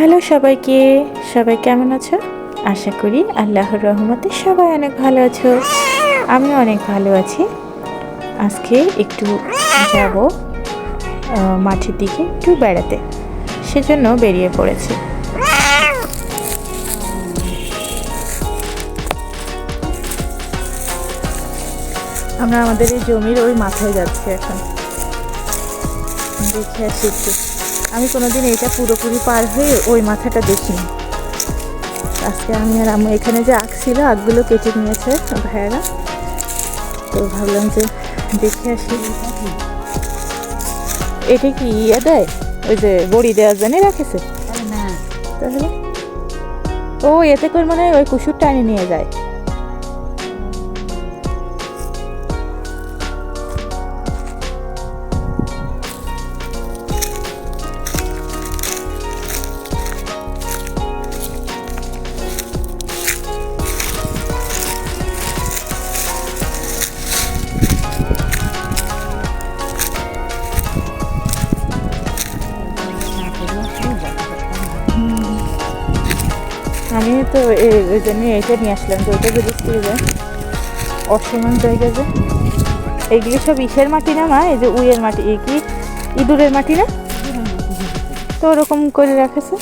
Hello সবাইকে, সবাই কেমন আছো? আশা করি আল্লাহর রহমতে সবাই অনেক ভালো আছো। আমি অনেক ভালো আছি। আজকে একটু যাব মাঠের দিকে একটু বেড়াতে, সেজন্য বেরিয়ে পড়েছি। আমরা আমাদের এই জমির ওই মাথায় যাচ্ছি এখন, দেখে আসি একটু। আমি কোনোদিন এটা পুরোপুরি পার হয়ে ওই মাথাটা দেখিনি। আজকে আমি আর আম্মু এখানে যে আখ ছিল, আখগুলো কেটে নিয়েছে ভাইয়েরা, তো ভাবলাম যে দেখে আসি। এটা কি ইয়ে দেয়, ওই যে বড়ি দেওয়ার জন্য রাখেছে তাহলে? ও এতে করে মনে হয় ওই কুসুর টানে নিয়ে যায়। আমি তো ওই জন্য এটা নিয়ে আসলাম, যে ওইটা যদি যায় অসমান জায়গা, যে এইগুলি সব ইসের মাটি না মা, এই যে উইয়ের মাটি, এই কি ইঁদুরের মাটি না, তো ওরকম করে রাখেছে।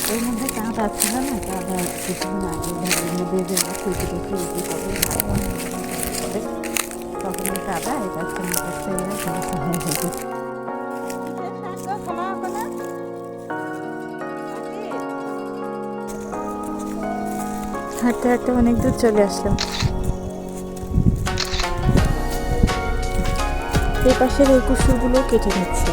হাঁটতে হাঁটতে অনেক দূর চলে আসলাম। এই পাশের এই কুসুরগুলো কেটে নিচ্ছে।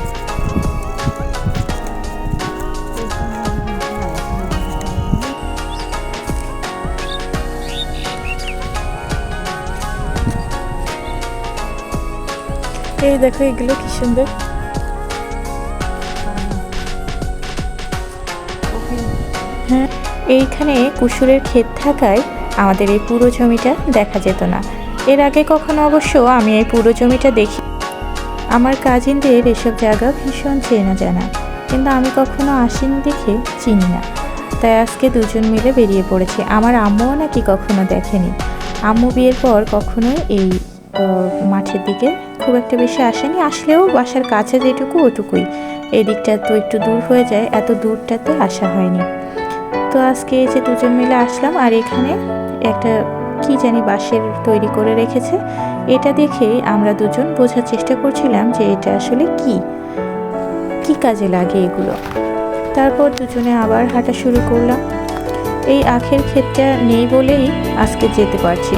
এই দেখো এগুলো কি সুন্দর। হ্যাঁ, এইখানে কুসুরের ক্ষেত থাকায় আমাদের এই পুরো জমিটা দেখা যেত না। এর আগে কখনো অবশ্য আমি এই পুরো জমিটা দেখি। আমার কাজিনদের এসব জায়গা ভীষণ চেনা জানা, কিন্তু আমি কখনো আসিনি দেখে চিনি না। তাই আজকে দুজন মিলে বেরিয়ে পড়েছি। আমার আম্মুও নাকি কখনো দেখেনি। আম্মু বিয়ের পর কখনোই এই মাঠের দিকে খুব একটা বেশি আসেনি, আসলেও বাসার কাছে যেটুকু ওটুকুই। এই দিকটা তো একটু দূর হয়ে যায়, এত দূরটাতে আসা হয়নি। তো আজকে এই যে দুজন মিলে আসলাম, আর এখানে একটা কি জানি বাঁশের তৈরি করে রেখেছে। এটা দেখেই আমরা দুজন বোঝার চেষ্টা করছিলাম যে এটা আসলে কি কাজে লাগে এগুলো। তারপর দুজনে আবার হাঁটা শুরু করলাম। এই আখের ক্ষেতটা নেই বলেই আজকে যেতে পারছি।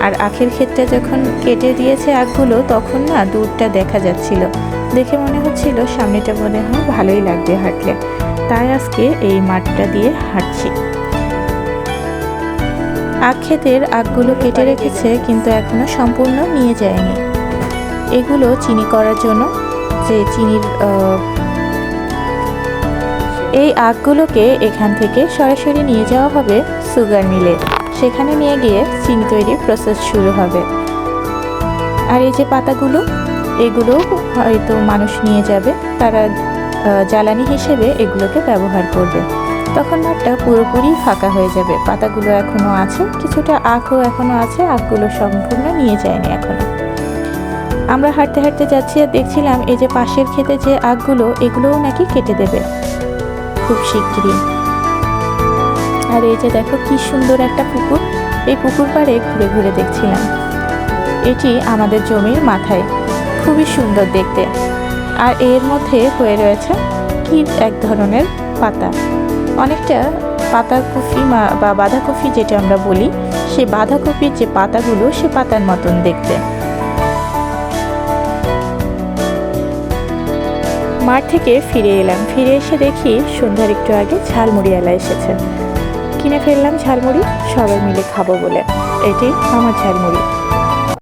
আর আখের ক্ষেতটা যখন কেটে দিয়েছে আখগুলো, তখন না দূরটা দেখা যাচ্ছিল, দেখে মনে হচ্ছিল সামনেটা মনে হয় ভালোই লাগবে হাঁটলে। তাই আজকে এই মাঠটা দিয়ে হাঁটছি। আখ ক্ষেতের আখগুলো কেটে রেখেছে, কিন্তু এখনো সম্পূর্ণ নিয়ে যায়নি। এগুলো চিনি করার জন্য, যে চিনির এই আখগুলোকে এখান থেকে সরাসরি নিয়ে যাওয়া হবে সুগার মিলে। সেখানে নিয়ে গিয়ে চিনি তৈরির প্রসেস শুরু হবে। আর এই যে পাতাগুলো, এগুলো হয়তো মানুষ নিয়ে যাবে, তারা জ্বালানি হিসেবে এগুলোকে ব্যবহার করবে। তখন মাঠটা পুরোপুরি ফাঁকা হয়ে যাবে। পাতাগুলো এখনো আছে, কিছুটা আখও এখনো আছে, আখগুলো সম্পূর্ণ নিয়ে যায়নি এখনো। আমরা হাঁটতে হাঁটতে যাচ্ছি আর দেখছিলাম এই যে পাশের ক্ষেতে যে আখগুলো, এগুলোও নাকি কেটে দেবে খুব শিগগিরই। আর এই যে দেখো কি সুন্দর একটা পুকুর, এই পুকুর পাড়ে ঘুরে ঘুরে দেখছিলাম। এটি আমাদের জমির মাথায়, খুবই সুন্দর দেখতে। আর এর মধ্যে হয়ে রয়েছে কি এক ধরনের পাতা, অনেকটা পাতাকপি বা বাঁধাকপি যেটা আমরা বলি, সে বাঁধাকপির যে পাতাগুলো, সে পাতার মতন দেখতে। মাঠ থেকে ফিরে এলাম, ফিরে এসে দেখি সন্ধ্যার একটু আগে ঝালমুড়িওয়ালা এসেছে। কিনে ফেললাম ঝালমুড়ি, সবাই মিলে খাবো বলে। এটি আমার ঝালমুড়ি।